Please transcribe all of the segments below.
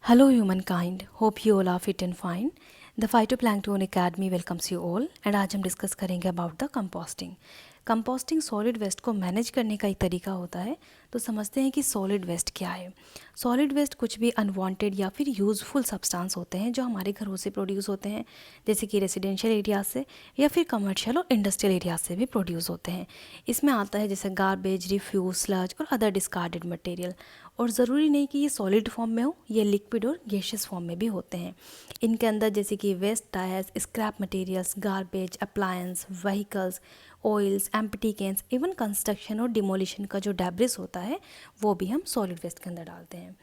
Hello humankind, hope you all are fit and fine. The Phytoplankton Academy welcomes you all and आज हम discuss करेंगे about the composting. Composting solid waste को manage करने का एक तरीका होता है। तो समझते हैं कि सॉलिड वेस्ट क्या है। सॉलिड वेस्ट कुछ भी अनवांटेड या फिर यूज़फुल सब्सटेंस होते हैं जो हमारे घरों से प्रोड्यूस होते हैं, जैसे कि रेजिडेंशियल एरिया से या फिर कमर्शियल और इंडस्ट्रियल एरिया से भी प्रोड्यूस होते हैं। इसमें आता है जैसे गार्बेज, रिफ्यूज, स्लज और अदर डिस्कार्डेड मटेरियल। और ज़रूरी नहीं कि ये सॉलिड फॉर्म में हो, ये लिक्विड और गैशियस फॉर्म में भी होते हैं। इनके अंदर जैसे कि waste tyres, scrap materials, garbage, appliance, vehicles, oils, empty cans, even construction और डिमोलिशन का जो डेब्रिस होता है वो भी हम सॉलिड वेस्ट के अंदर डालते हैं।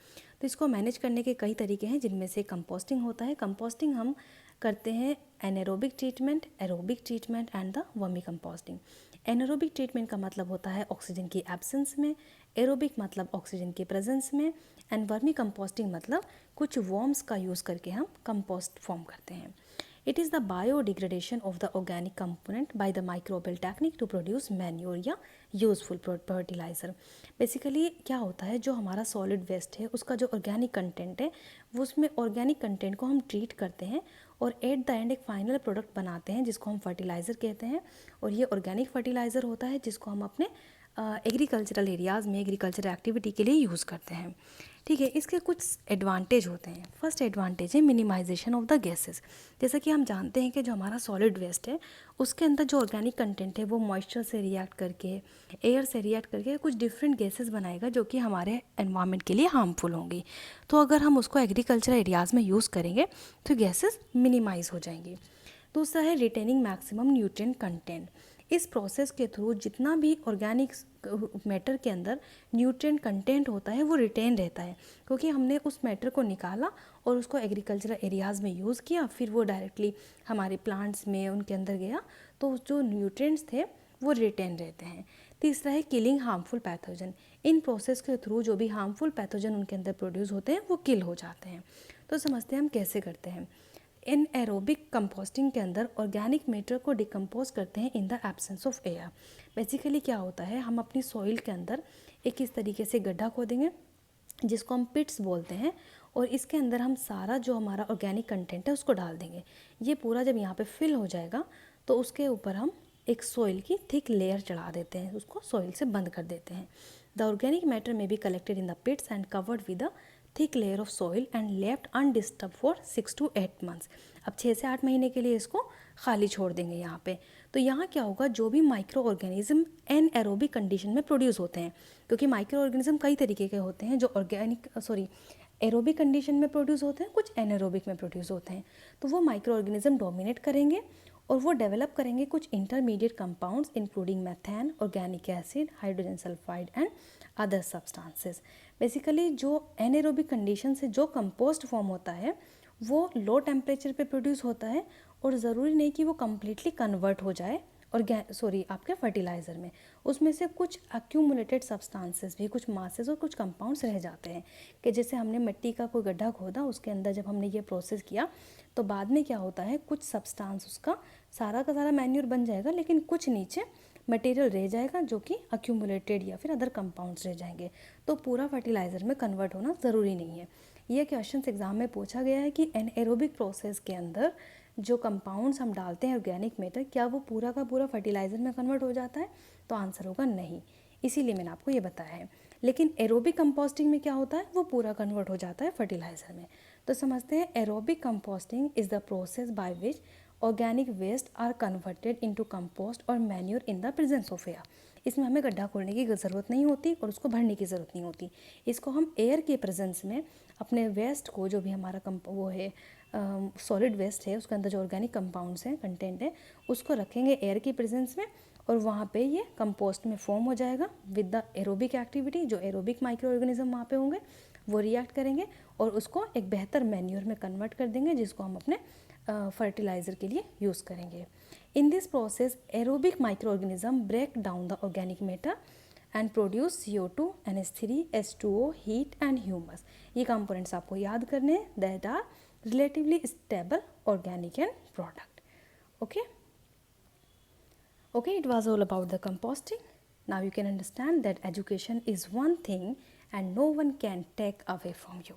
तो इसको मैनेज करने के कई तरीके हैं, जिनमें से कंपोस्टिंग होता है। कंपोस्टिंग हम करते हैं anaerobic treatment, aerobic treatment and the vermi composting. Anaerobic treatment का मतलब होता है ऑक्सीजन की एब्सेंस में, एरोबिक मतलब ऑक्सीजन के प्रेजेंस में, एंड वर्मी कंपोस्टिंग मतलब कुछ वर्म्स का यूज़ करके हम कंपोस्ट फॉर्म करते हैं। It is the biodegradation of the organic component by the microbial technique to produce manure या यूजफुल फर्टिलाइज़र। बेसिकली क्या होता है, जो हमारा सॉलिड वेस्ट है उसका जो ऑर्गेनिक कंटेंट है वो उसमें ऑर्गेनिक कंटेंट को हम ट्रीट करते हैं और एट द एंड एक फाइनल प्रोडक्ट बनाते हैं जिसको हम फर्टिलाइज़र कहते हैं। और ये ऑर्गेनिक फर्टिलाइज़र होता है जिसको हम अपने एग्रीकल्चरल एरियाज़ में एग्रीकल्चर एक्टिविटी के लिए यूज़ करते हैं। ठीक है, इसके कुछ एडवांटेज होते हैं। फर्स्ट एडवांटेज है मिनिमाइजेशन ऑफ द गैसेस। जैसा कि हम जानते हैं कि जो हमारा सॉलिड वेस्ट है उसके अंदर जो ऑर्गेनिक कंटेंट है वो मॉइस्चर से रिएक्ट करके, एयर से रिएक्ट करके कुछ डिफरेंट गैसेस बनाएगा जो कि हमारे एनवायरनमेंट के लिए हार्मफुल होंगी। तो अगर हम उसको एग्रीकल्चर एरियाज़ में यूज़ करेंगे तो गैसेस मिनिमाइज हो जाएंगी। दूसरा है रिटेनिंग मैक्सिमम न्यूट्रिएंट कंटेंट। इस प्रोसेस के थ्रू जितना भी ऑर्गेनिक मैटर के अंदर न्यूट्रिएंट कंटेंट होता है वो रिटेन रहता है, क्योंकि हमने उस मैटर को निकाला और उसको एग्रीकल्चरल एरियाज़ में यूज़ किया, फिर वो डायरेक्टली हमारे प्लांट्स में उनके अंदर गया, तो जो न्यूट्रिएंट्स थे वो रिटेन रहते हैं। तीसरा है killing harmful pathogen. In process के थ्रू जो भी हार्मफुल पैथोजन उनके अंदर प्रोड्यूस होते हैं वो किल हो जाते हैं। तो समझते हैं हम कैसे करते हैं। इन एरोबिक कंपोस्टिंग के अंदर ऑर्गेनिक मैटर को डिकम्पोज करते हैं in the absence of air. Basically क्या होता है, हम अपनी सॉइल के अंदर एक इस तरीके से गड्ढा खोदेंगे जिसको हम पिट्स बोलते हैं, और इसके अंदर हम सारा जो हमारा ऑर्गेनिक कंटेंट है उसको डाल देंगे। ये पूरा जब यहाँ पे फिल हो जाएगा तो उसके ऊपर हम एक सॉइल की थिक लेयर चढ़ा देते हैं, उसको सॉइल से बंद कर देते हैं। The organic matter may be collected in the pits and covered with a thick layer of soil and left undisturbed for 6 to 8 months। अब 6 से 8 महीने के लिए इसको खाली छोड़ देंगे यहाँ पे। तो यहाँ क्या होगा, जो भी माइक्रो ऑर्गेनिज्म एनएरोबिक कंडीशन में प्रोड्यूस होते हैं, क्योंकि माइक्रो ऑर्गेनिज्म कई तरीके के होते हैं, जो एरोबिक कंडीशन में प्रोड्यूस होते हैं, कुछ एनएरोबिक में प्रोड्यूस होते हैं। तो वो माइक्रो ऑर्गेनिज्म डोमिनेट करेंगे और वो डेवलप करेंगे कुछ intermediate compounds including methane, organic acid, hydrogen sulphide and other substances. Basically जो एनएरोबिक कंडीशन से जो कंपोस्ट फॉर्म होता है वो लो टेम्परेचर पे प्रोड्यूस होता है, और ज़रूरी नहीं कि वो कम्प्लीटली कन्वर्ट हो जाए आपके फर्टिलाइज़र में। उसमें से कुछ एक्यूमुलेटेड सब्सटेंसेस भी, कुछ मासेस और कुछ कंपाउंड्स रह जाते हैं, कि जैसे हमने मिट्टी का कोई गड्ढा खोदा, उसके अंदर जब हमने ये प्रोसेस किया तो बाद में क्या होता है, कुछ सब्सटेंस उसका सारा का सारा मैन्यूर बन जाएगा, लेकिन कुछ नीचे मटेरियल रह जाएगा जो कि अक्यूमुलेटेड या फिर अदर कंपाउंड्स रह जाएंगे। तो पूरा फर्टिलाइज़र में कन्वर्ट होना ज़रूरी नहीं है। ये क्वेश्चन एग्जाम में पूछा गया है कि एनएरोबिक प्रोसेस के अंदर जो कंपाउंड्स हम डालते हैं ऑर्गेनिक मैटर, क्या वो पूरा का पूरा फर्टिलाइज़र में कन्वर्ट हो जाता है? तो आंसर होगा नहीं, इसीलिए मैंने आपको ये बताया है। लेकिन एरोबिक कंपोस्टिंग में क्या होता है, वो पूरा कन्वर्ट हो जाता है फर्टिलाइज़र में। तो समझते हैं, aerobic composting is the process by which organic waste are converted into compost और manure in the presence of air. इसमें हमें गड्ढा खोलने की ज़रूरत नहीं होती और उसको भरने की ज़रूरत नहीं होती। इसको हम एयर के प्रेजेंस में अपने वेस्ट को, जो भी हमारा वो है सॉलिड वेस्ट है, उसके अंदर जो ऑर्गेनिक कंपाउंड्स हैं, कंटेंट है, उसको रखेंगे एयर की प्रेजेंस में, और वहाँ पे ये कंपोस्ट में फॉर्म हो जाएगा विद द एरोबिक एक्टिविटी। जो एरोबिक माइक्रो ऑर्गेनिज्म वहाँ पे होंगे वो रिएक्ट करेंगे और उसको एक बेहतर मैन्योर में कन्वर्ट कर देंगे, जिसको हम अपने फर्टिलाइज़र के लिए यूज़ करेंगे। In this process aerobic micro organism break down the organic matter and produce CO2, NH3, H2O, heat and humus. ये कंपोनेंट्स आपको याद करने हैं, that are relatively stable organic and product. Okay, it was all about the composting. Now you can understand that education is one thing and no one can take away from you.